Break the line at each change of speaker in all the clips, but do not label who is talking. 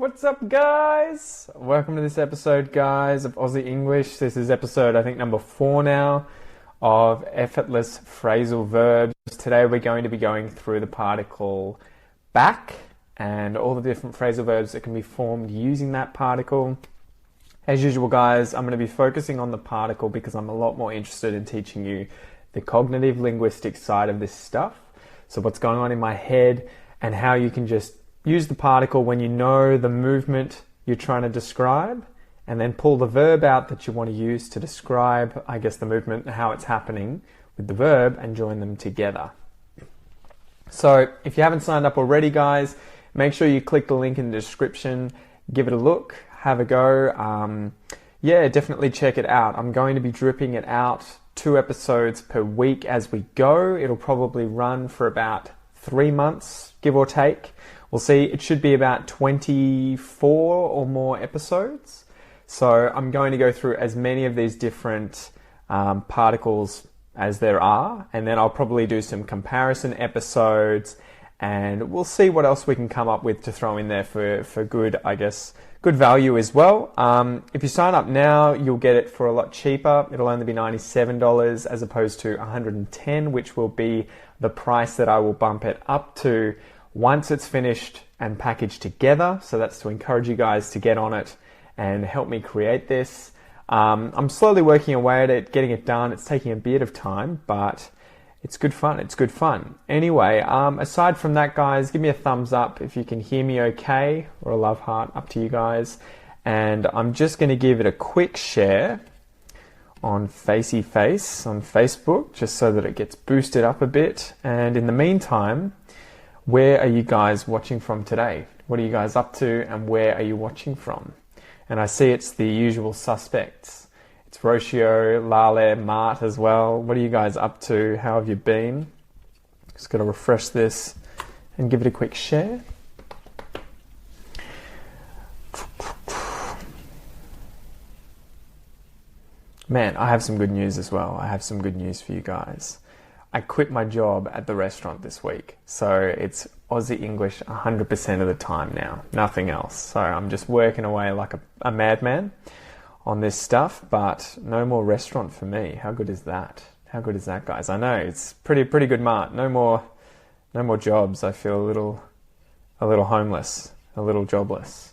What's up, guys? Welcome to this episode, guys, of Aussie English. This is episode, I think, number 4 now of effortless phrasal verbs. Today we're going to be going through the particle back and all the different phrasal verbs that can be formed using that particle. As usual, guys, I'm going to be focusing on the particle because I'm a lot more interested in teaching you the cognitive linguistic side of this stuff. So what's going on in my head and how you can just use the particle when you know the movement you're trying to describe, and then pull the verb out that you want to use to describe, I guess, the movement and how it's happening with the verb, and join them together. So if you haven't signed up already, guys, make sure you click the link in the description, give it a look, have a go. Definitely check it out. I'm going to be dripping it out 2 episodes per week as we go. It'll probably run for about 3 months, give or take. We'll see. It should be about 24 or more episodes. So I'm going to go through as many of these different particles as there are, and then I'll probably do some comparison episodes, and we'll see what else we can come up with to throw in there for good, I guess, good value as well. If you sign up now, you'll get it for a lot cheaper. It'll only be $97 as opposed to $110, which will be the price that I will bump it up to once it's finished and packaged together. So that's to encourage you guys to get on it and help me create this. I'm slowly working away at it, getting it done. It's taking a bit of time, but it's good fun. It's good fun. Anyway, aside from that, guys, give me a thumbs up if you can hear me okay, or a love heart, up to you guys. And I'm just going to give it a quick share on Facey Face on Facebook, just so that it gets boosted up a bit. And in the meantime, where are you guys watching from today? What are you guys up to, and where are you watching from? And I see it's the usual suspects. It's Rocio, Lale, Mart as well. What are you guys up to? How have you been? Just got to refresh this and give it a quick share. Man, I have some good news as well. I have some good news for you guys. I quit my job at the restaurant this week, so it's Aussie English 100% of the time now, nothing else. So I'm just working away like a madman on this stuff, but no more restaurant for me. How good is that? How good is that, guys? I know it's pretty good, Mart. No more jobs. I feel a little homeless, a little jobless.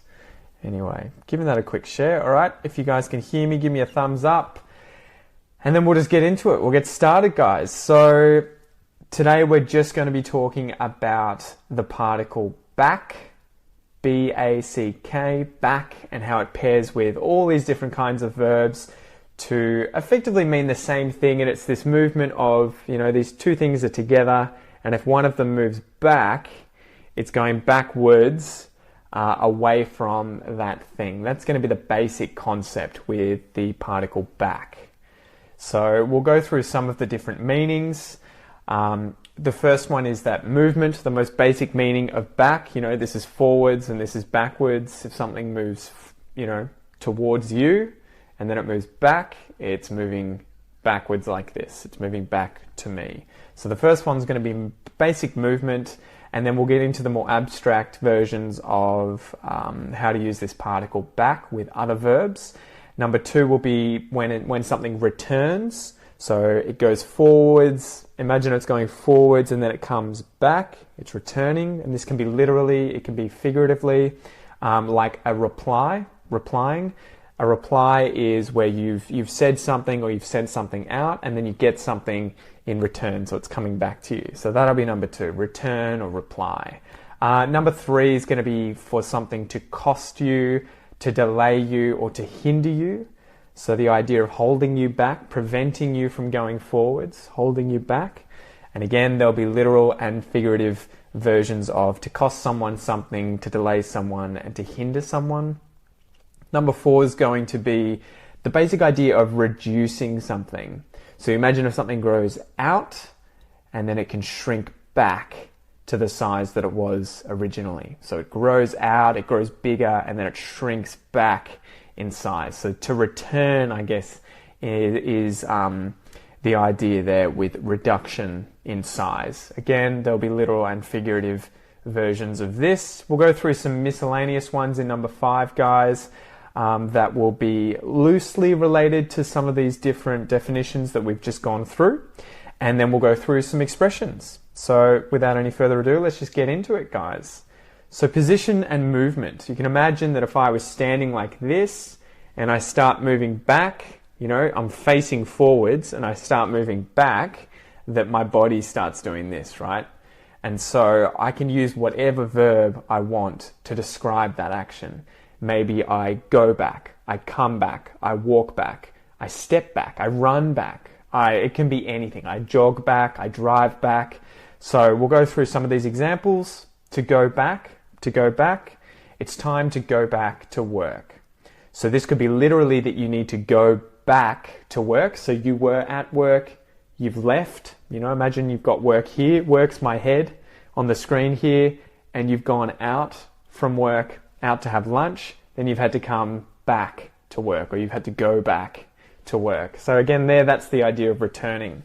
Anyway, giving that a quick share. All right, if you guys can hear me, give me a thumbs up. And then we'll just get into it. We'll get started, guys. So today we're just going to be talking about the particle back, B-A-C-K, back, and how it pairs with all these different kinds of verbs to effectively mean the same thing. And it's this movement of, these two things are together, and if one of them moves back, it's going backwards away from that thing. That's going to be the basic concept with the particle back. So we'll go through some of the different meanings. The first one is that movement, the most basic meaning of back. This is forwards and this is backwards. If something moves, towards you and then it moves back, it's moving backwards like this. It's moving back to me. So the first one's going to be basic movement, and then we'll get into the more abstract versions of how to use this particle back with other verbs. Number 2 will be when something returns. So it goes forwards. Imagine it's going forwards and then it comes back. It's returning. And this can be literally, it can be figuratively, like a replying. A reply is where you've said something or you've sent something out and then you get something in return. So it's coming back to you. So that'll be number 2, return or reply. Number 3 is going to be for something to cost you, to delay you, or to hinder you. So the idea of holding you back, preventing you from going forwards, holding you back. And again, there'll be literal and figurative versions of to cost someone something, to delay someone, and to hinder someone. Number 4 is going to be the basic idea of reducing something. So imagine if something grows out and then it can shrink back to the size that it was originally. So it grows out, it grows bigger, and then it shrinks back in size. So to return, I guess, is the idea there with reduction in size. Again, there'll be literal and figurative versions of this. We'll go through some miscellaneous ones in number 5, guys, that will be loosely related to some of these different definitions that we've just gone through. And then we'll go through some expressions. So without any further ado, let's just get into it, guys. So position and movement. You can imagine that if I was standing like this and I start moving back, I'm facing forwards and I start moving back, that my body starts doing this, right? And so I can use whatever verb I want to describe that action. Maybe I go back, I come back, I walk back, I step back, I run back. It can be anything. I jog back, I drive back. So we'll go through some of these examples. To go back, it's time to go back to work. So this could be literally that you need to go back to work. So you were at work, you've left. Imagine you've got work here. Work's my head on the screen here, and you've gone out from work, out to have lunch. Then you've had to come back to work, or you've had to go back to work. So again, that's the idea of returning.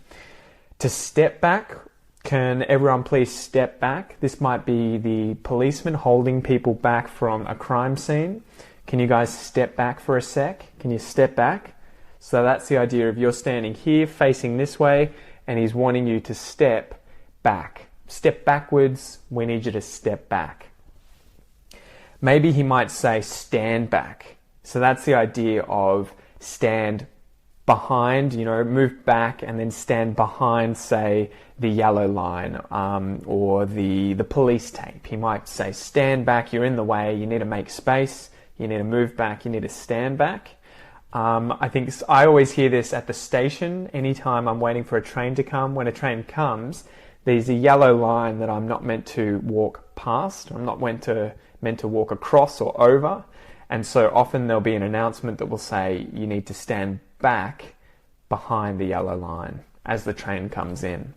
To step back, can everyone please step back? This might be the policeman holding people back from a crime scene. Can you guys step back for a sec? Can you step back? So that's the idea of you're standing here facing this way and he's wanting you to step back. Step backwards, we need you to step back. Maybe he might say stand back. So that's the idea of stand behind, move back and then stand behind, say, the yellow line or the police tape. He might say stand back, you're in the way, you need to make space, you need to move back, you need to stand back. I always hear this at the station anytime I'm waiting for a train to come. When a train comes, there's a yellow line that I'm not meant to walk past. I'm not meant to walk across or over. And so often there'll be an announcement that will say you need to stand back behind the yellow line as the train comes in.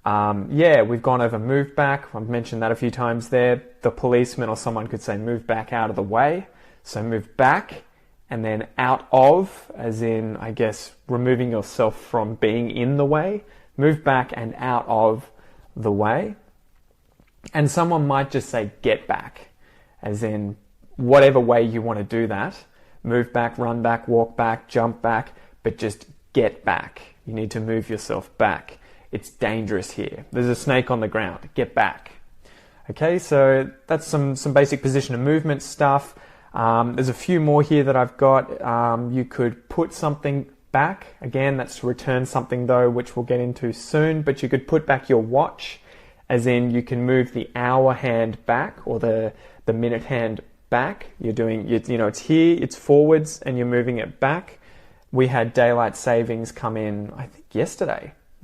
We've gone over move back. I've mentioned that a few times there. The policeman or someone could say move back out of the way. So move back and then out of, as in, I guess, removing yourself from being in the way. Move back and out of the way. And someone might just say get back, as in whatever way you want to do that. Move back, run back, walk back, jump back, but just get back. You need to move yourself back. It's dangerous here. There's a snake on the ground. Get back. Okay, so that's some basic position and movement stuff. There's a few more here that I've got. You could put something back. Again, that's to return something though, which we'll get into soon. But you could put back your watch, as in you can move the hour hand back or the minute hand back. You're doing, it's here, it's forwards, and you're moving it back. We had daylight savings come in, I think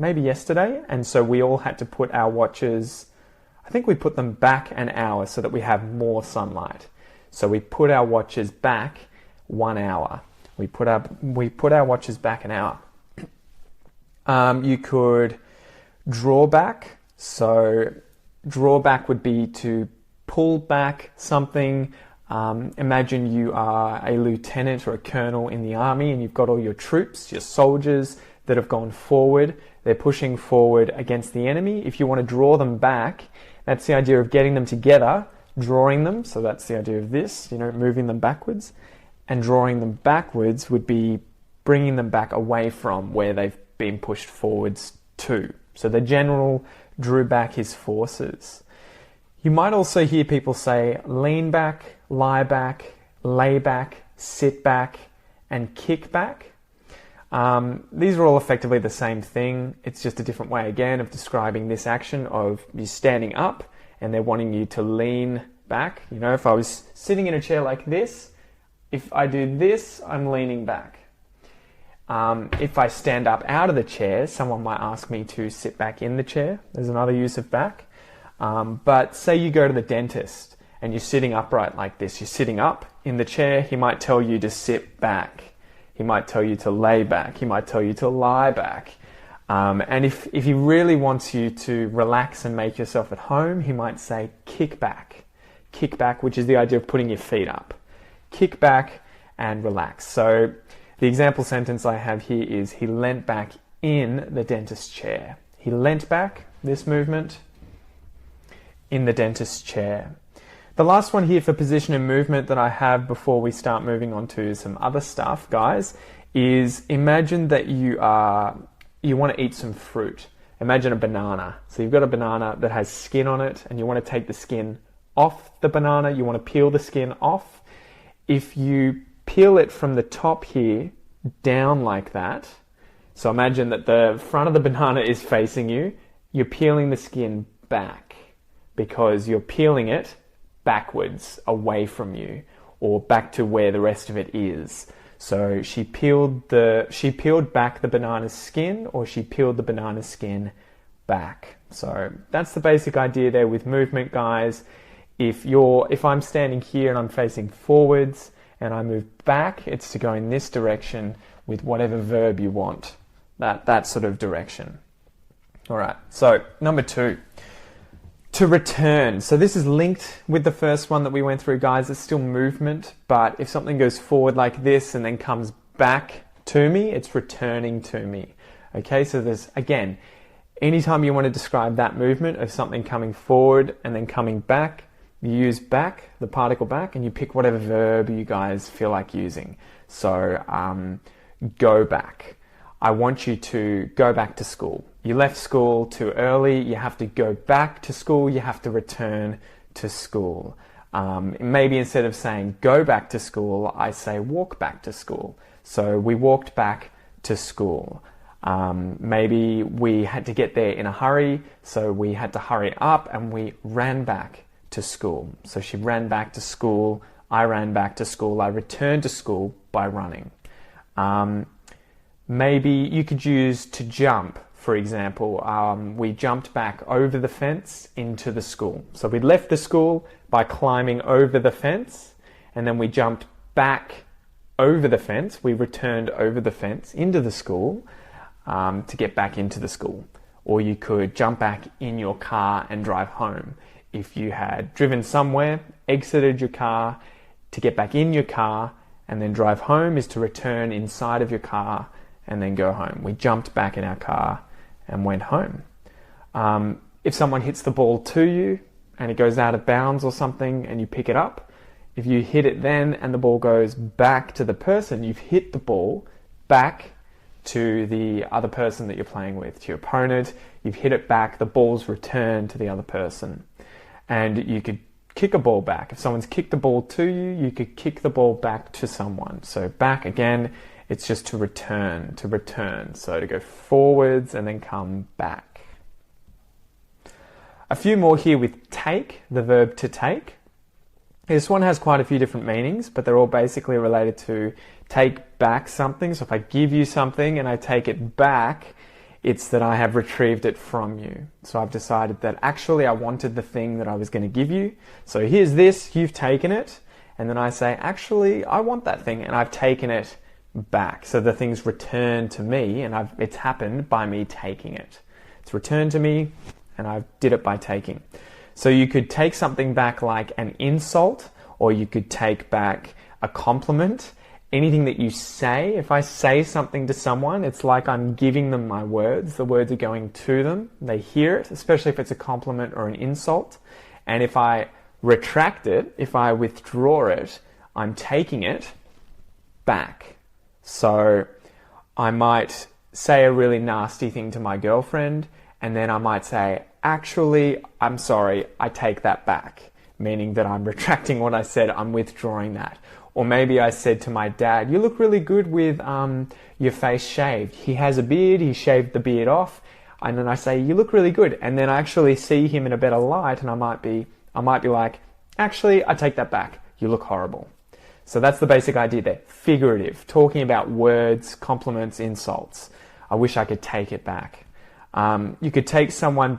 maybe yesterday, and so we all had to put our watches, I think we put them back an hour so that we have more sunlight. So we put our watches back 1 hour. We put our watches back an hour. You could draw back. So draw back would be to pull back something. Imagine you are a lieutenant or a colonel in the army and you've got all your troops, your soldiers that have gone forward. They're pushing forward against the enemy. If you want to draw them back, that's the idea of getting them together, drawing them. So that's the idea of this, moving them backwards. And drawing them backwards would be bringing them back away from where they've been pushed forwards to. So the general drew back his forces. You might also hear people say lean back, lie back, lay back, sit back, and kick back. These are all effectively the same thing. It's just a different way again of describing this action of you standing up and they're wanting you to lean back. If I was sitting in a chair like this, if I do this, I'm leaning back. If I stand up out of the chair, someone might ask me to sit back in the chair. There's another use of back. But say you go to the dentist and you're sitting upright like this. You're sitting up in the chair. He might tell you to sit back. He might tell you to lay back. He might tell you to lie back. And if he really wants you to relax and make yourself at home, he might say kick back. Kick back, which is the idea of putting your feet up. Kick back and relax. So the example sentence I have here is he leant back in the dentist's chair. He leant back, this movement. in the dentist's chair. The last one here for position and movement that I have before we start moving on to some other stuff, guys, is imagine that you want to eat some fruit. Imagine a banana. So you've got a banana that has skin on it and you want to take the skin off the banana. You want to peel the skin off. If you peel it from the top here down like that, so imagine that the front of the banana is facing you, you're peeling the skin back because you're peeling it backwards away from you or back to where the rest of it is. So she peeled back the banana's skin, or she peeled the banana's skin back. So that's the basic idea there with movement, guys. If I'm standing here and I'm facing forwards and I move back, it's to go in this direction with whatever verb you want. That sort of direction. All right. So number 2, to return. So this is linked with the first one that we went through, guys. It's still movement, but if something goes forward like this and then comes back to me, it's returning to me. Okay. So there's, again, anytime you want to describe that movement of something coming forward and then coming back, you use back, the particle back, and you pick whatever verb you guys feel like using. So go back. I want you to go back to school. You left school too early. You have to go back to school. You have to return to school. Maybe instead of saying go back to school, I say walk back to school. So we walked back to school. Maybe we had to get there in a hurry, so we had to hurry up and we ran back to school. So she ran back to school. I ran back to school. I returned to school by running. Maybe you could use to jump, for example. We jumped back over the fence into the school. So we left the school by climbing over the fence, and then we jumped back over the fence. We returned over the fence into the school to get back into the school. Or you could jump back in your car and drive home. If you had driven somewhere, exited your car, to get back in your car and then drive home is to return inside of your car and then go home. We jumped back in our car and went home. If someone hits the ball to you and it goes out of bounds or something and you pick it up, if you hit it then and the ball goes back to the person, you've hit the ball back to the other person that you're playing with, to your opponent. You've hit it back, the ball's returned to the other person. And you could kick a ball back. If someone's kicked the ball to you, you could kick the ball back to someone. So back again, it's just to return. So to go forwards and then come back. A few more here with take, the verb to take. This one has quite a few different meanings, but they're all basically related to take back something. So if I give you something and I take it back, it's that I have retrieved it from you. So I've decided that actually I wanted the thing that I was going to give you. So here's this, you've taken it. And then I say, actually, I want that thing and I've taken it back. So the thing's returned to me and it's happened by me taking it. It's returned to me and I did it by taking. So you could take something back like an insult, or you could take back a compliment. Anything that you say, if I say something to someone, it's like I'm giving them my words. The words are going to them. They hear it, especially if it's a compliment or an insult. And if I retract it, if I withdraw it, I'm taking it back. So I might say a really nasty thing to my girlfriend, and then I might say, actually, I'm sorry, I take that back. Meaning that I'm retracting what I said, I'm withdrawing that. Or maybe I said to my dad, you look really good with your face shaved. He has a beard, he shaved the beard off. And then I say, you look really good. And then I actually see him in a better light and I might be like, actually, I take that back. You look horrible. So that's the basic idea there. Figurative, talking about words, compliments, insults. I wish I could take it back. You could take something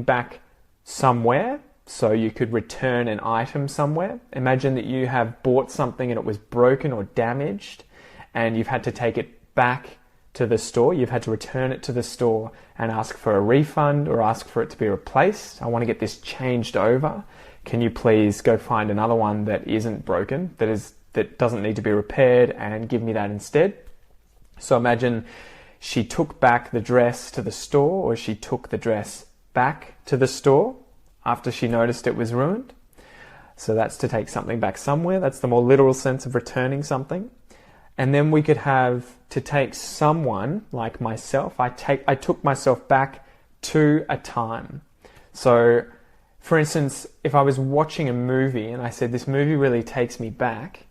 back somewhere. So you could return an item somewhere. Imagine that you have bought something and it was broken or damaged and you've had to take it back to the store. You've had to return it to the store and ask for a refund or ask for it to be replaced. I want to get this changed over. Can you please go find another one that isn't broken, that doesn't need to be repaired, and give me that instead? So imagine she took back the dress to the store, or she took the dress back to the store after she noticed it was ruined. So that's to take something back somewhere. That's the more literal sense of returning something. And then we could have to take someone, like myself. I took myself back to a time. So, for instance, if I was watching a movie and I said, this movie really takes me back,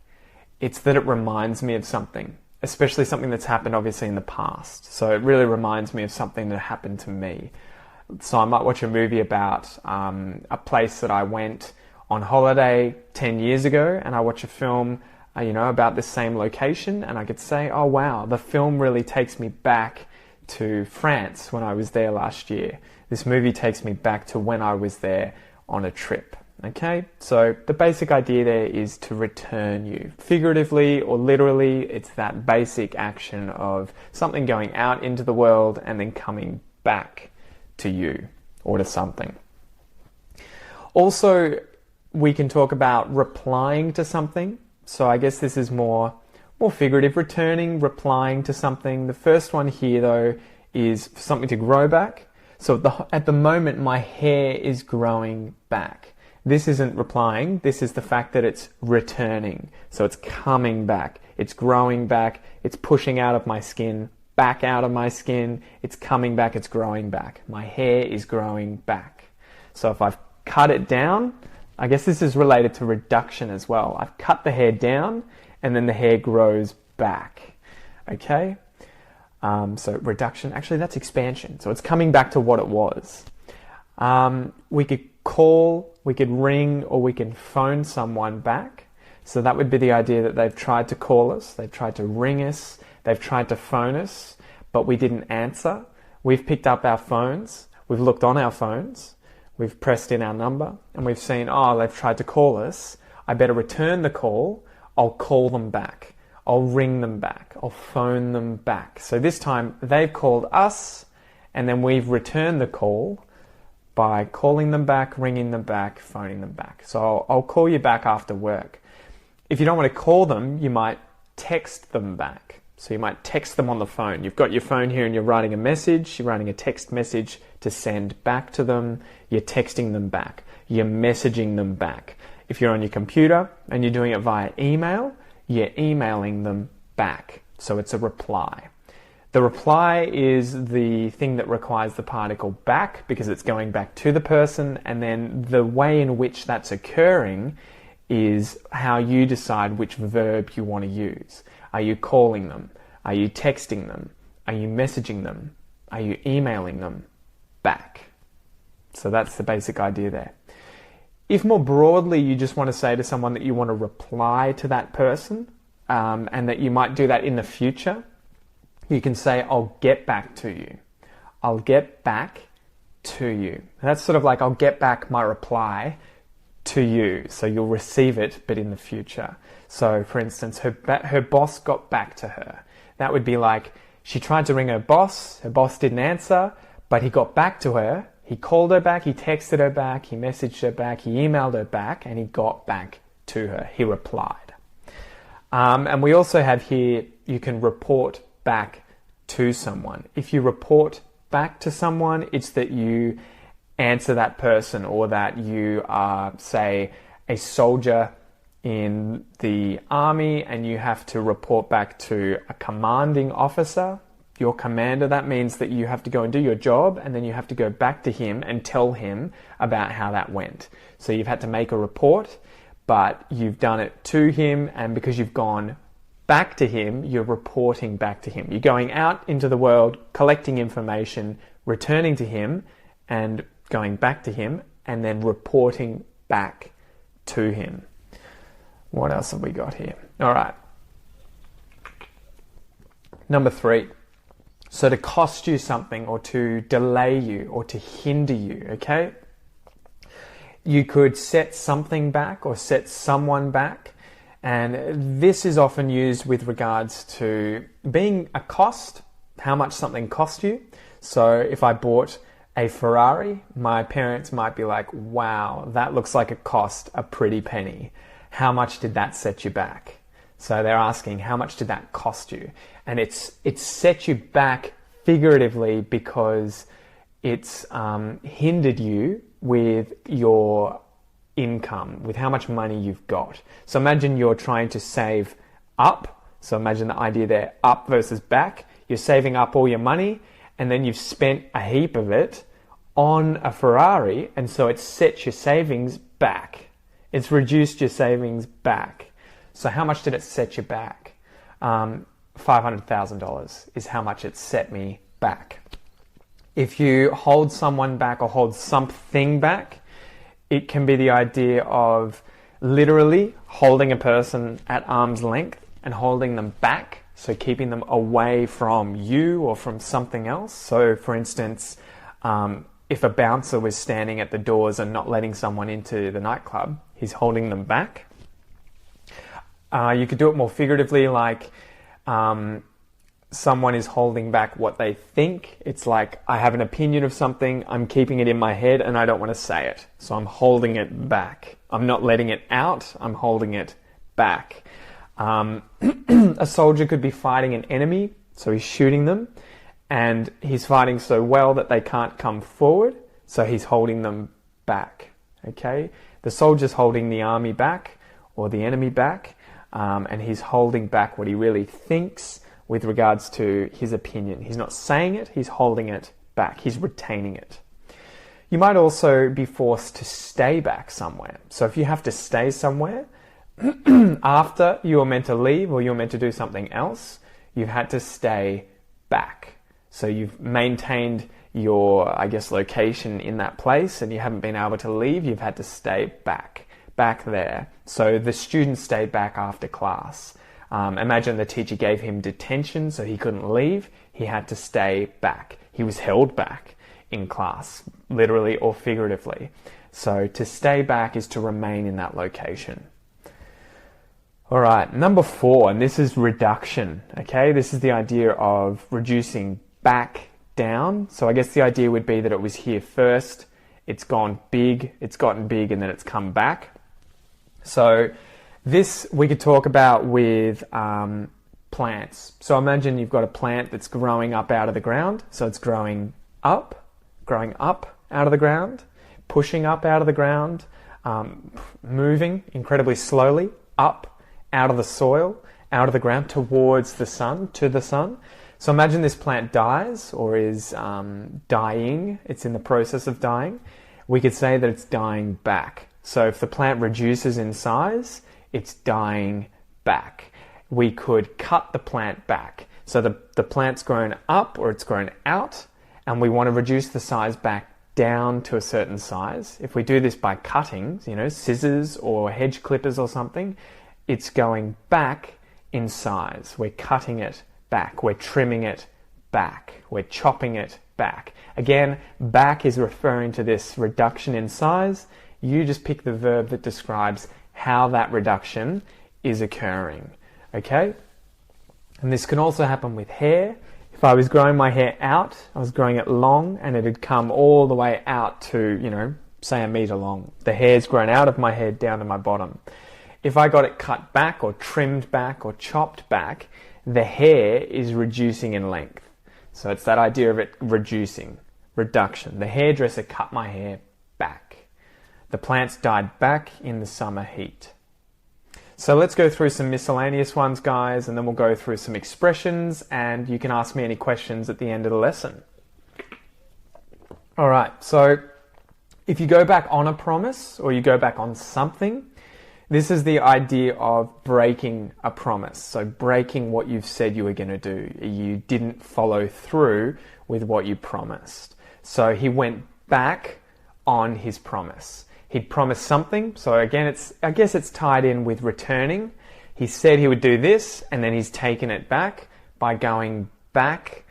it's that it reminds me of something, especially something that's happened obviously in the past. So it really reminds me of something that happened to me. So I might watch a movie about a place that I went on holiday 10 years ago, and I watch a film about the same location, and I could say, oh wow, the film really takes me back to France when I was there last year. This movie takes me back to when I was there on a trip. Okay, so the basic idea there is to return you. Figuratively or literally, it's that basic action of something going out into the world and then coming back to you or to something. Also, we can talk about replying to something. So I guess this is more figurative, returning, replying to something. The first one here, though, is for something to grow back. So at the moment, my hair is growing back. This isn't replying. This is the fact that it's returning. So it's coming back. It's growing back. It's pushing out of my skin, back out of my skin. It's coming back. It's growing back. My hair is growing back. So if I've cut it down, I guess this is related to reduction as well. I've cut the hair down and then the hair grows back. Okay? So reduction, actually that's expansion. So it's coming back to what it was. We could call, we could ring, or we can phone someone back. So that would be the idea that they've tried to call us, they've tried to ring us, they've tried to phone us, but we didn't answer. We've picked up our phones, we've looked on our phones, we've pressed in our number, and we've seen, oh, they've tried to call us. I better return the call. I'll call them back. I'll ring them back. I'll phone them back. So this time they've called us, and then we've returned the call by calling them back, ringing them back, phoning them back. So I'll call you back after work. If you don't want to call them, you might text them back. So you might text them on the phone. You've got your phone here and you're writing a message, you're writing a text message to send back to them, you're texting them back, you're messaging them back. If you're on your computer and you're doing it via email, you're emailing them back. So it's a reply. The reply is the thing that requires the particle back because it's going back to the person, and then the way in which that's occurring is how you decide which verb you want to use. Are you calling them? Are you texting them? Are you messaging them? Are you emailing them back? So that's the basic idea there. If more broadly you just want to say to someone that you want to reply to that person, and that you might do that in the future, you can say, I'll get back to you. I'll get back to you. That's sort of like, I'll get back my reply to you. So you'll receive it, but in the future. So for instance, her boss got back to her. That would be like, she tried to ring her boss didn't answer, but he got back to her. He called her back, he texted her back, he messaged her back, he emailed her back, and he got back to her. He replied. And we also have here, you can report back to someone. If you report back to someone, it's that you answer that person, or that you are, say, a soldier in the army and you have to report back to a commanding officer, your commander. That means that you have to go and do your job, and then you have to go back to him and tell him about how that went. So you've had to make a report, but you've done it to him, and because you've gone back to him, you're reporting back to him. You're going out into the world, collecting information, returning to him, and going back to him, and then reporting back to him. What else have we got here? All right. Number 3. So to cost you something, or to delay you, or to hinder you, okay? You could set something back or set someone back. And this is often used with regards to being a cost, how much something cost you. So if I bought a Ferrari, my parents might be like, wow, that looks like it cost a pretty penny. How much did that set you back? So they're asking, how much did that cost you? And it's set you back figuratively because it's hindered you with your income, with how much money you've got. So imagine you're trying to save up. So imagine the idea there, up versus back. You're saving up all your money, and then you've spent a heap of it on a Ferrari, and so it sets your savings back. It's reduced your savings back. So how much did it set you back? $500,000 is how much it set me back. If you hold someone back or hold something back, it can be the idea of literally holding a person at arm's length and holding them back, so keeping them away from you or from something else. So for instance, if a bouncer was standing at the doors and not letting someone into the nightclub, he's holding them back. You could do it more figuratively, like someone is holding back what they think. It's like, I have an opinion of something, I'm keeping it in my head and I don't want to say it. So I'm holding it back. I'm not letting it out, I'm holding it back. A soldier could be fighting an enemy, so he's shooting them, and he's fighting so well that they can't come forward, so he's holding them back. Okay? The soldier's holding the army back, or the enemy back, and he's holding back what he really thinks with regards to his opinion. He's not saying it, he's holding it back. He's retaining it. You might also be forced to stay back somewhere. So if you have to stay somewhere, after you were meant to leave or you were meant to do something else, you've had to stay back. So you've maintained your, location in that place and you haven't been able to leave, you've had to stay back there. So the student stayed back after class. Imagine the teacher gave him detention so he couldn't leave. He had to stay back. He was held back in class, literally or figuratively. So to stay back is to remain in that location. All right, number 4, and this is reduction. Okay, this is the idea of reducing back down. So I guess the idea would be that it was here first, it's gone big, it's gotten big, and then it's come back. So this we could talk about with plants. So imagine you've got a plant that's growing up out of the ground. So it's growing up out of the ground, pushing up out of the ground, moving incredibly slowly up out of the soil, out of the ground towards the sun, to the sun. So imagine this plant dies or is dying. It's in the process of dying. We could say that it's dying back. So if the plant reduces in size, it's dying back. We could cut the plant back. So the plant's grown up or it's grown out, and we want to reduce the size back down to a certain size. If we do this by cutting, scissors or hedge clippers or something, it's going back in size. We're cutting it back. We're trimming it back. We're chopping it back. Again, back is referring to this reduction in size. You just pick the verb that describes how that reduction is occurring. Okay? And this can also happen with hair. If I was growing my hair out, I was growing it long and it had come all the way out to, say 1 meter long. The hair's grown out of my head down to my bottom. If I got it cut back or trimmed back or chopped back, the hair is reducing in length. So it's that idea of it reducing, reduction. The hairdresser cut my hair back. The plants died back in the summer heat. So let's go through some miscellaneous ones, guys, and then we'll go through some expressions, and you can ask me any questions at the end of the lesson. All right, so if you go back on a promise or you go back on something, this is the idea of breaking a promise. So breaking what you've said you were going to do. You didn't follow through with what you promised. So he went back on his promise. He'd promised something. So again, I guess it's tied in with returning. He said he would do this, and then he's taken it back by going back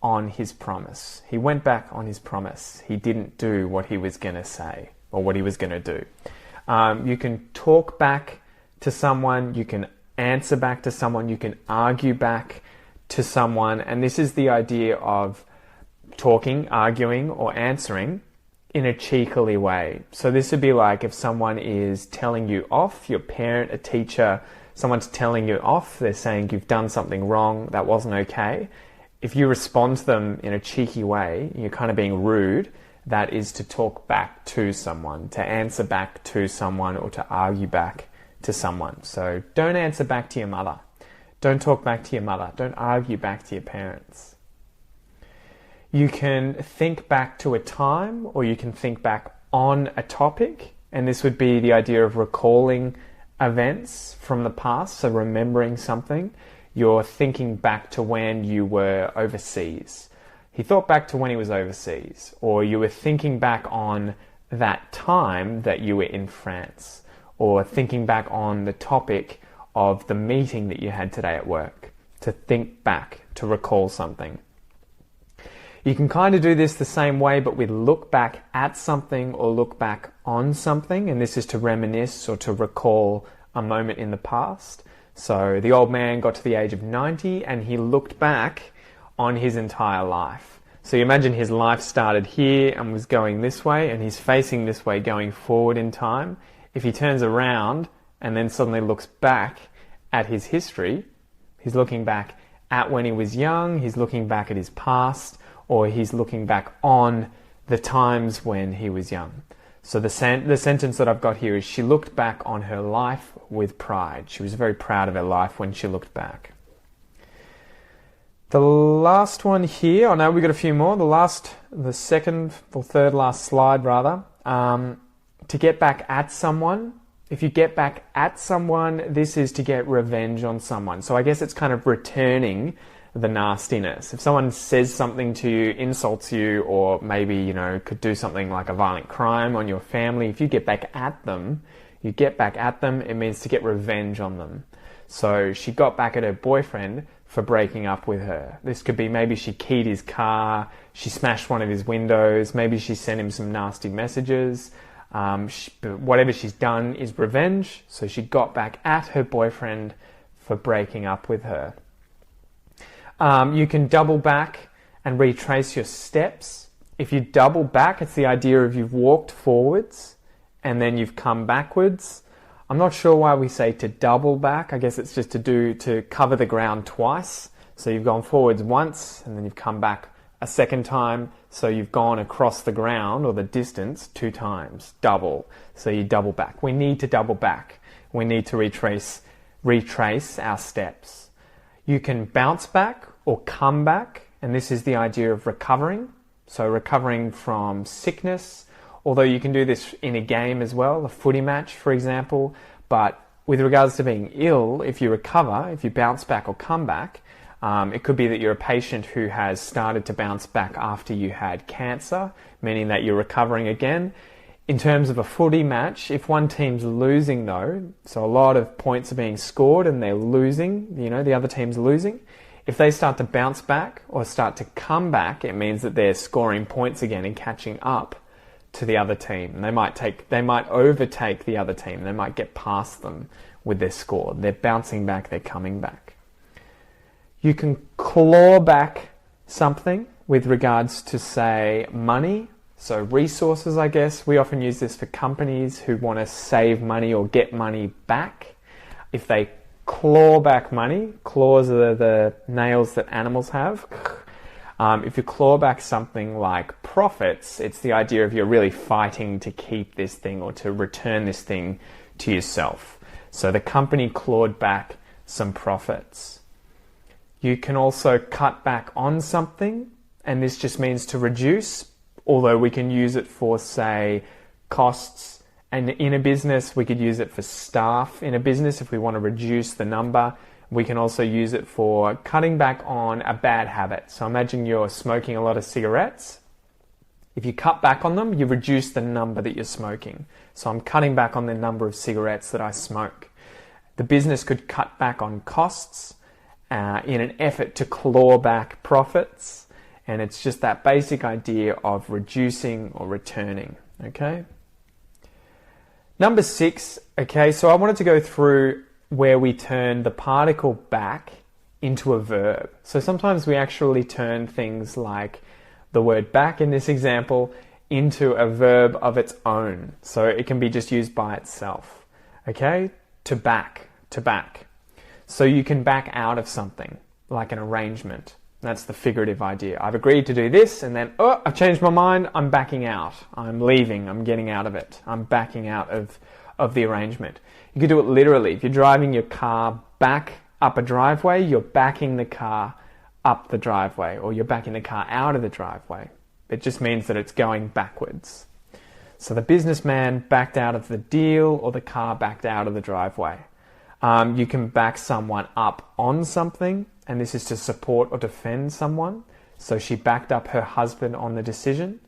on his promise. He went back on his promise. He didn't do what he was going to say or what he was going to do. You can talk back to someone, you can answer back to someone, you can argue back to someone, and this is the idea of talking, arguing, or answering in a cheekily way. So this would be like if someone is telling you off, your parent, a teacher, someone's telling you off, they're saying you've done something wrong, that wasn't okay. if you respond to them in a cheeky way, you're kind of being rude, that is to talk back to someone, to answer back to someone, or to argue back to someone. So don't answer back to your mother. Don't talk back to your mother. Don't argue back to your parents. You can think back to a time, or you can think back on a topic, and this would be the idea of recalling events from the past, so remembering something. You're thinking back to when you were overseas. He thought back to when he was overseas, or you were thinking back on that time that you were in France, or thinking back on the topic of the meeting that you had today at work. To think back, to recall something. You can kind of do this the same way, but with look back at something or look back on something, and this is to reminisce or to recall a moment in the past. So the old man got to the age of 90 and he looked back on his entire life. So you imagine his life started here and was going this way, and he's facing this way going forward in time. If he turns around and then suddenly looks back at his history, he's looking back at when he was young, he's looking back at his past, or he's looking back on the times when he was young. So the sentence that I've got here is, she looked back on her life with pride. She was very proud of her life when she looked back. The last one here, I know we've got a few more. The second or third last slide rather. To get back at someone. If you get back at someone, this is to get revenge on someone. So I guess it's kind of returning the nastiness. If someone says something to you, insults you, or maybe, could do something like a violent crime on your family, if you get back at them, it means to get revenge on them. So she got back at her boyfriend for breaking up with her. This could be maybe she keyed his car, she smashed one of his windows, maybe she sent him some nasty messages. Whatever she's done is revenge. So she got back at her boyfriend for breaking up with her. You can double back and retrace your steps. If you double back, it's the idea of you've walked forwards and then you've come backwards. I'm not sure why we say to double back. I guess it's just to cover the ground twice. So you've gone forwards once and then you've come back a second time. So you've gone across the ground or the distance 2 times. Double. So you double back. We need to double back. We need to retrace our steps. You can bounce back or come back, and this is the idea of recovering. So recovering from sickness, although you can do this in a game as well, a footy match, for example. But with regards to being ill, if you recover, if you bounce back or come back, it could be that you're a patient who has started to bounce back after you had cancer, meaning that you're recovering again. In terms of a footy match, if one team's losing though, so a lot of points are being scored and they're losing, the other team's losing, if they start to bounce back or start to come back, it means that they're scoring points again and catching up to the other team. And they might overtake the other team. They might get past them with their score. They're bouncing back, they're coming back. You can claw back something with regards to, say, money. So resources, I guess. We often use this for companies who want to save money or get money back. If they claw back money, claws are the nails that animals have. If you claw back something like profits, it's the idea of you're really fighting to keep this thing or to return this thing to yourself. So the company clawed back some profits. You can also cut back on something, and this just means to reduce, although we can use it for, say, costs. And in a business, we could use it for staff in a business if we want to reduce the number. We can also use it for cutting back on a bad habit. So imagine you're smoking a lot of cigarettes. If you cut back on them, you reduce the number that you're smoking. So I'm cutting back on the number of cigarettes that I smoke. The business could cut back on costs in an effort to claw back profits. And it's just that basic idea of reducing or returning. Okay? Number 6, okay, so I wanted to go through where we turn the particle back into a verb. So sometimes we actually turn things like the word back in this example into a verb of its own. So it can be just used by itself, okay? To back. So you can back out of something, like an arrangement. That's the figurative idea. I've agreed to do this, and then, oh, I've changed my mind, I'm backing out. I'm leaving, I'm getting out of it. I'm backing out of the arrangement. You could do it literally. If you're driving your car back up a driveway, you're backing the car up the driveway, or you're backing the car out of the driveway. It just means that it's going backwards. So the businessman backed out of the deal, or the car backed out of the driveway. You can back someone up on something, and this is to support or defend someone. So she backed up her husband on the decision.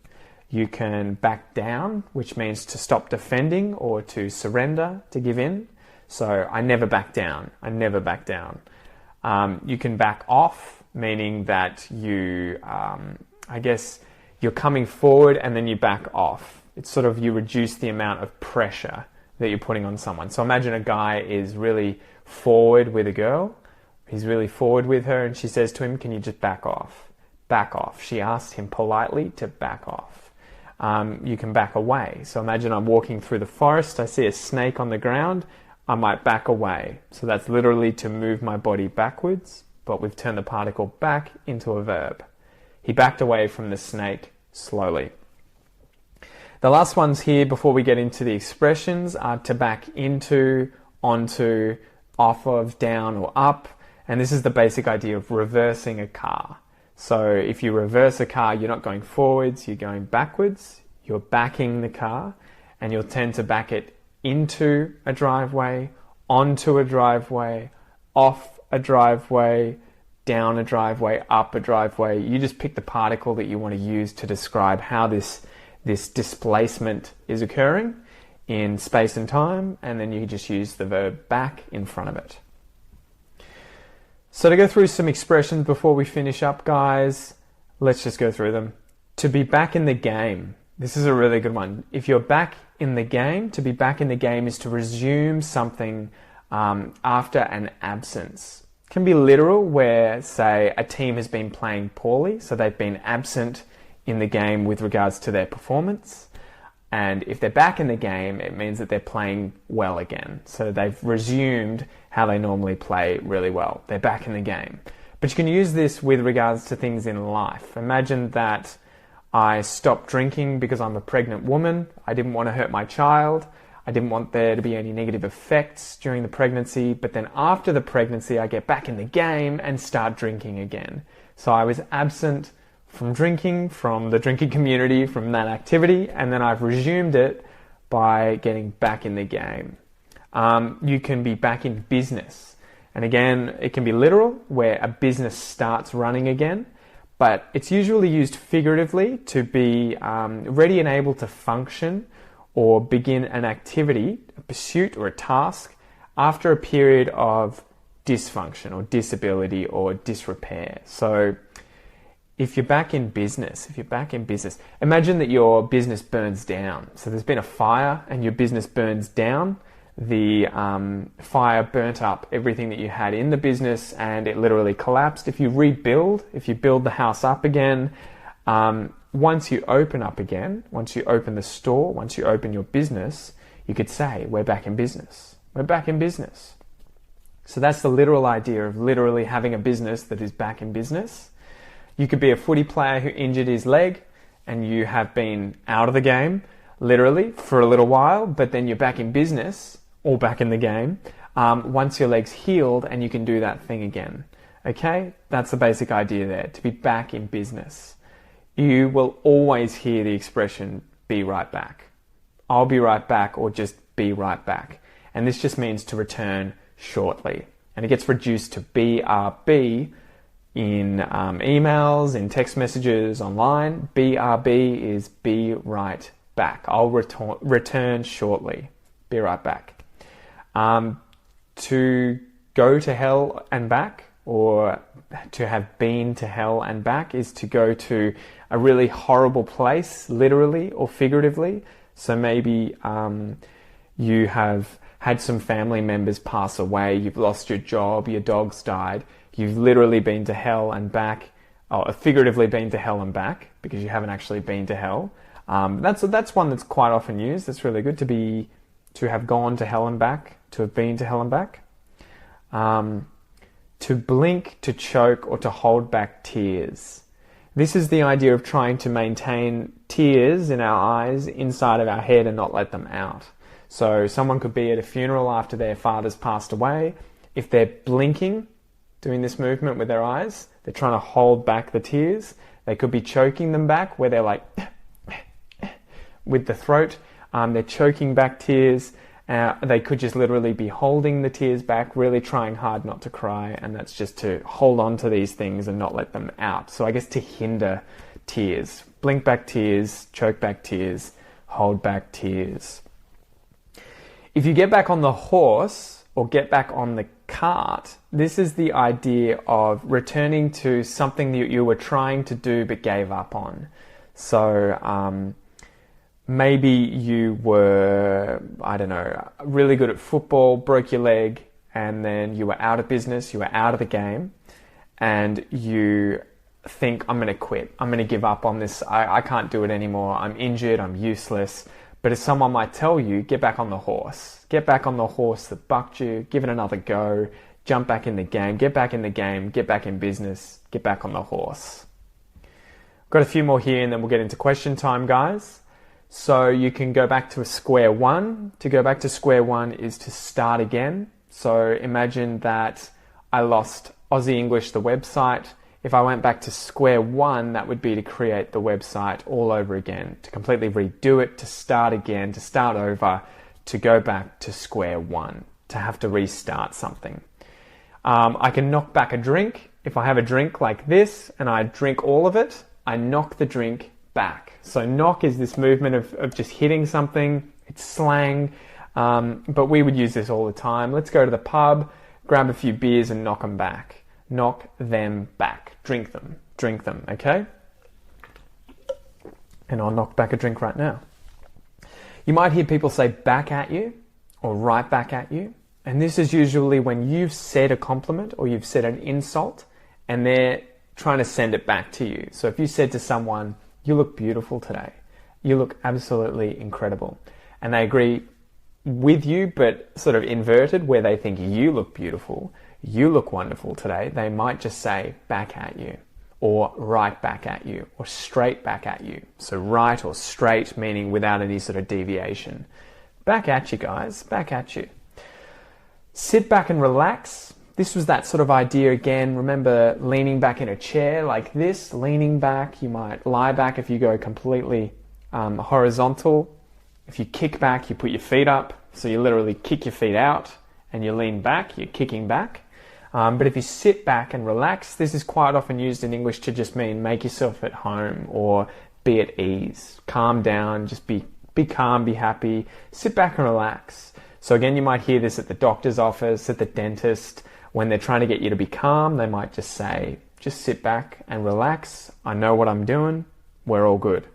You can back down, which means to stop defending or to surrender, to give in. So I never back down. I never back down. You can back off, meaning that you, I guess, you're coming forward and then you back off. It's sort of you reduce the amount of pressure that you're putting on someone. So imagine a guy is really forward with a girl. He's really forward with her, and she says to him, can you just back off? Back off. She asked him politely to back off. You can back away. So imagine I'm walking through the forest, I see a snake on the ground, I might back away. So that's literally to move my body backwards, but we've turned the particle back into a verb. He backed away from the snake slowly. The last ones here before we get into the expressions are to back into, onto, off of, down or up. And this is the basic idea of reversing a car. So if you reverse a car, you're not going forwards, you're going backwards. You're backing the car, and you'll tend to back it into a driveway, onto a driveway, off a driveway, down a driveway, up a driveway. You just pick the particle that you want to use to describe how this displacement is occurring in space and time, and then you just use the verb back in front of it. So to go through some expressions before we finish up, guys, let's just go through them. To be back in the game. This is a really good one. If you're back in the game, to be back in the game is to resume something after an absence. It can be literal, where, say, a team has been playing poorly, so they've been absent in the game with regards to their performance. And if they're back in the game, it means that they're playing well again. So they've resumed how they normally play really well. They're back in the game. But you can use this with regards to things in life. Imagine that I stopped drinking because I'm a pregnant woman. I didn't want to hurt my child. I didn't want there to be any negative effects during the pregnancy. But then after the pregnancy, I get back in the game and start drinking again. So I was absent from drinking, from the drinking community, from that activity, and then I've resumed it by getting back in the game. You can be back in business. And again, it can be literal, where a business starts running again, but it's usually used figuratively to be ready and able to function or begin an activity, a pursuit or a task, after a period of dysfunction or disability or disrepair. So if you're back in business, imagine that your business burns down. So there's been a fire and your business burns down. The fire burnt up everything that you had in the business and it literally collapsed. If you build the house up again, once you open up again, once you open the store, once you open your business, you could say, we're back in business. We're back in business. So that's the literal idea of literally having a business that is back in business. You could be a footy player who injured his leg and you have been out of the game, literally, for a little while, but then you're back in business or back in the game once your leg's healed and you can do that thing again. Okay? That's the basic idea there, to be back in business. You will always hear the expression, be right back. I'll be right back, or just be right back. And this just means to return shortly. And it gets reduced to BRB in emails, in text messages, online. BRB is be right back. I'll return shortly. Be right back. To go to hell and back, or to have been to hell and back, is to go to a really horrible place, literally or figuratively. So maybe you have had some family members pass away, you've lost your job, your dog's died, you've literally been to hell and back, or figuratively been to hell and back, because you haven't actually been to hell. That's one that's quite often used. That's really good, to have gone to hell and back, to have been to hell and back. to blink, to choke, or to hold back tears. This is the idea of trying to maintain tears in our eyes inside of our head and not let them out. So someone could be at a funeral after their father's passed away. If they're blinking, doing this movement with their eyes, they're trying to hold back the tears. They could be choking them back where they're like with the throat. They're choking back tears. They could just literally be holding the tears back, really trying hard not to cry, and that's just to hold on to these things and not let them out. So I guess to hinder tears. Blink back tears, choke back tears, hold back tears. If you get back on the horse or get back on the cart, this is the idea of returning to something that you were trying to do but gave up on. So maybe you were, I don't know, really good at football, broke your leg, and then you were out of business, you were out of the game, and you think, I'm going to quit. I'm going to give up on this. I can't do it anymore. I'm injured. I'm useless. But if someone might tell you, get back on the horse. Get back on the horse that bucked you. Give it another go. Jump back in the game. Get back in the game. Get back in business. Get back on the horse. Got a few more here and then we'll get into question time, guys. So you can go back to a square one. To go back to square one is to start again. So imagine that I lost Aussie English, the website. If I went back to square one, that would be to create the website all over again, to completely redo it, to start again, to start over, to go back to square one, to have to restart something. I can knock back a drink. If I have a drink like this and I drink all of it, I knock the drink back. So knock is this movement of just hitting something. It's slang, but we would use this all the time. Let's go to the pub, grab a few beers and knock them back. Knock them back. Drink them, okay? And I'll knock back a drink right now. You might hear people say back at you or right back at you. And this is usually when you've said a compliment or you've said an insult and they're trying to send it back to you. So if you said to someone, you look beautiful today. You look absolutely incredible. And they agree with you, but sort of inverted, where they think you look beautiful. You look wonderful today. They might just say back at you or right back at you or straight back at you. So right or straight meaning without any sort of deviation. Back at you, guys. Back at you. Sit back and relax. This was that sort of idea again. Remember leaning back in a chair like this, leaning back. You might lie back if you go completely horizontal. If you kick back, you put your feet up. So you literally kick your feet out and you lean back, you're kicking back. But if you sit back and relax, this is quite often used in English to just mean make yourself at home or be at ease. Calm down, just be calm, be happy. Sit back and relax. So again, you might hear this at the doctor's office, at the dentist. When they're trying to get you to be calm, they might just say, just sit back and relax. I know what I'm doing. We're all good.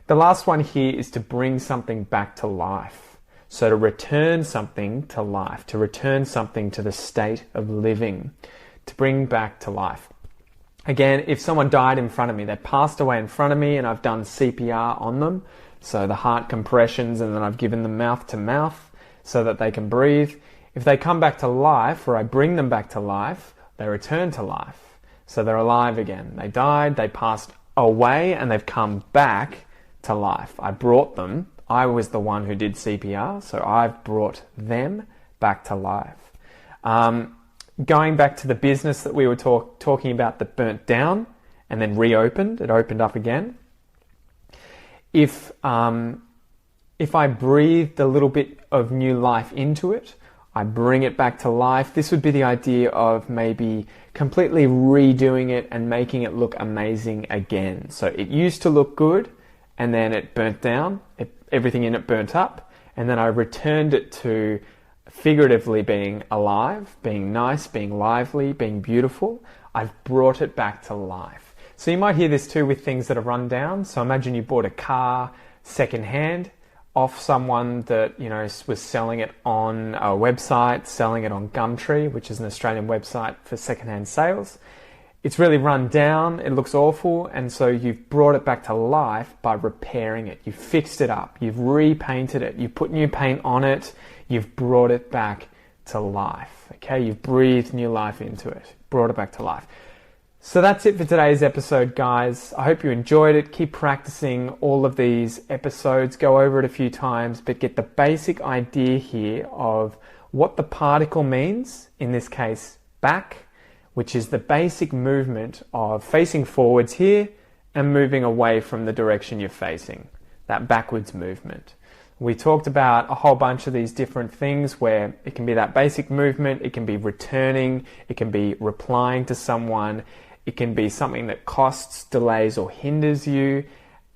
The last one here is to bring something back to life. So to return something to life, to return something to the state of living, to bring back to life. Again, if someone died in front of me, they passed away in front of me and I've done CPR on them, so the heart compressions, and then I've given them mouth to mouth so that they can breathe. If they come back to life, or I bring them back to life, they return to life. So they're alive again. They died, they passed away, and they've come back to life. I brought them. I was the one who did CPR, so I've brought them back to life. Going back to the business that we were talking about that burnt down and then reopened, it opened up again. If I breathed a little bit of new life into it, I bring it back to life. This would be the idea of maybe completely redoing it and making it look amazing again. So it used to look good and then it burnt down. Everything in it burnt up, and then I returned it to figuratively being alive, being nice, being lively, being beautiful. I've brought it back to life. So you might hear this too with things that are run down. So imagine you bought a car secondhand off someone that was selling it on a website, selling it on Gumtree, which is an Australian website for secondhand sales. It's really run down, it looks awful, and so you've brought it back to life by repairing it. You've fixed it up, you've repainted it, you've put new paint on it, you've brought it back to life. Okay, you've breathed new life into it, brought it back to life. So that's it for today's episode, guys. I hope you enjoyed it. Keep practicing all of these episodes. Go over it a few times, but get the basic idea here of what the particle means, in this case, back, which is the basic movement of facing forwards here and moving away from the direction you're facing, that backwards movement. We talked about a whole bunch of these different things where it can be that basic movement, it can be returning, it can be replying to someone, it can be something that costs, delays, or hinders you,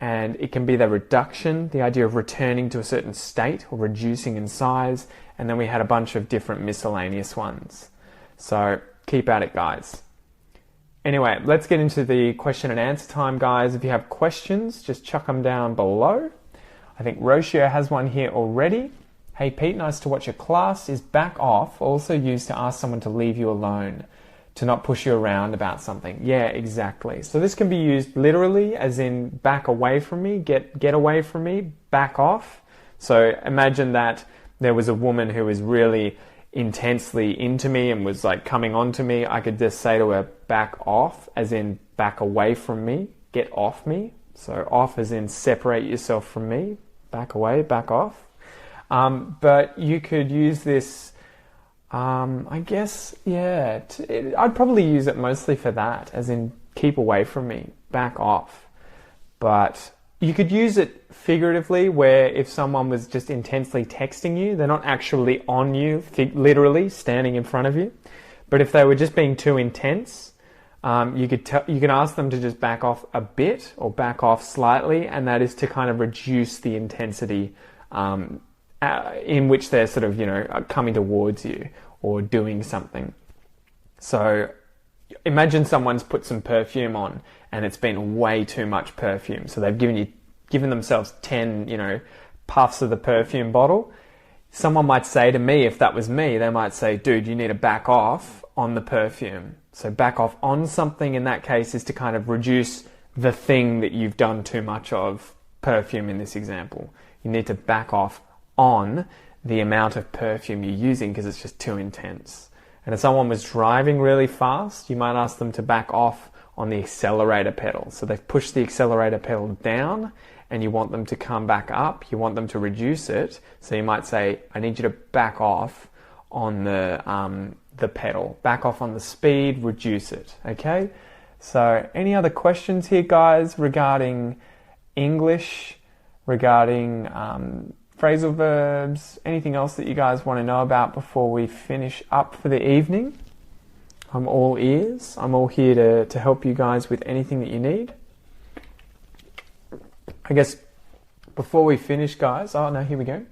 and it can be the reduction, the idea of returning to a certain state or reducing in size, and then we had a bunch of different miscellaneous ones. So keep at it, guys. Anyway, let's get into the question and answer time, guys. If you have questions, just chuck them down below. I think Rocio has one here already. Hey Pete, nice to watch your class. Is back off also used to ask someone to leave you alone, to not push you around about something? Yeah, exactly. So this can be used literally, as in back away from me, get away from me, back off. So imagine that there was a woman who was really intensely into me and was like coming on to me. I could just say to her, back off, as in back away from me, get off me. So off as in separate yourself from me, back away, back off. But you could use this, I guess, yeah, I'd probably use it mostly for that, as in keep away from me, back off. But you could use it figuratively, where if someone was just intensely texting you, they're not actually on you, literally standing in front of you. But if they were just being too intense, you can ask them to just back off a bit or back off slightly, and that is to kind of reduce the intensity in which they're sort of, coming towards you or doing something. So imagine someone's put some perfume on and it's been way too much perfume. So they've given themselves 10, puffs of the perfume bottle. Someone might say to me, if that was me, they might say, dude, you need to back off on the perfume. So back off on something in that case is to kind of reduce the thing that you've done too much of, perfume in this example. You need to back off on the amount of perfume you're using because it's just too intense. And if someone was driving really fast, you might ask them to back off on the accelerator pedal. So they've pushed the accelerator pedal down and you want them to come back up. You want them to reduce it. So you might say, I need you to back off on the pedal. Back off on the speed, reduce it. Okay? So any other questions here, guys, regarding English, regarding phrasal verbs, anything else that you guys want to know about before we finish up for the evening? I'm all ears. I'm all here to help you guys with anything that you need. I guess before we finish, guys, oh no, here we go.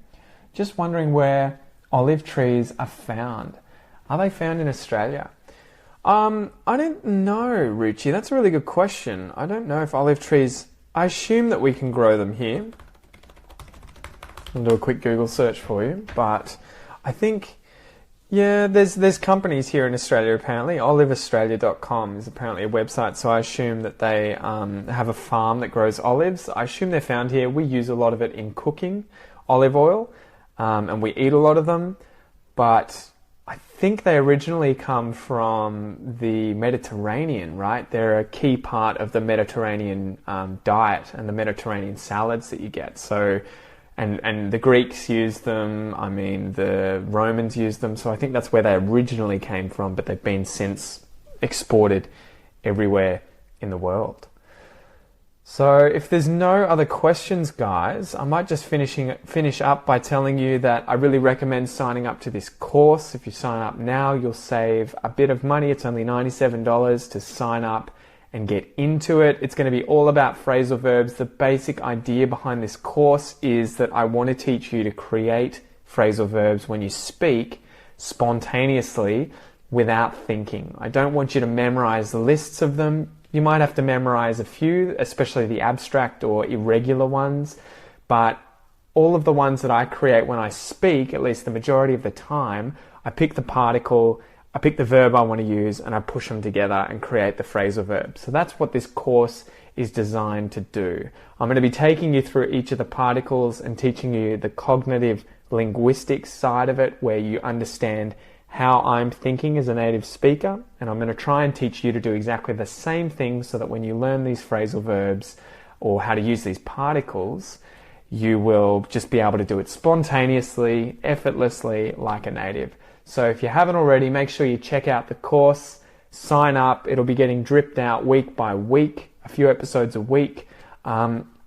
Just wondering where olive trees are found. Are they found in Australia? I don't know, Ruchi. That's a really good question. I don't know if olive trees... I assume that we can grow them here. I'll do a quick Google search for you, but I think, yeah, there's companies here in Australia apparently. Oliveaustralia.com is apparently a website, so I assume that they have a farm that grows olives. I assume they're found here. We use a lot of it in cooking, olive oil, and we eat a lot of them, but I think they originally come from the Mediterranean, right? They're a key part of the Mediterranean diet and the Mediterranean salads that you get. So, and the Greeks used them, I mean, the Romans used them, so I think that's where they originally came from, but they've been since exported everywhere in the world. So if there's no other questions, guys, I might just finish up by telling you that I really recommend signing up to this course. If you sign up now, you'll save a bit of money. It's only $97 to sign up and get into it. It's going to be all about phrasal verbs. The basic idea behind this course is that I want to teach you to create phrasal verbs when you speak spontaneously without thinking. I don't want you to memorize the lists of them. You might have to memorize a few, especially the abstract or irregular ones, but all of the ones that I create when I speak, at least the majority of the time, I pick the particle, I pick the verb I want to use, and I push them together and create the phrasal verb. So that's what this course is designed to do. I'm going to be taking you through each of the particles and teaching you the cognitive linguistic side of it where you understand how I'm thinking as a native speaker, and I'm going to try and teach you to do exactly the same thing so that when you learn these phrasal verbs or how to use these particles, you will just be able to do it spontaneously, effortlessly, like a native. So if you haven't already, make sure you check out the course, sign up. It'll be getting dripped out week by week, a few episodes a week.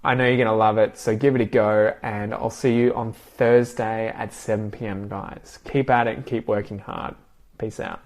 I know you're going to love it, so give it a go, and I'll see you on Thursday at 7 p.m, guys. Keep at it and keep working hard. Peace out.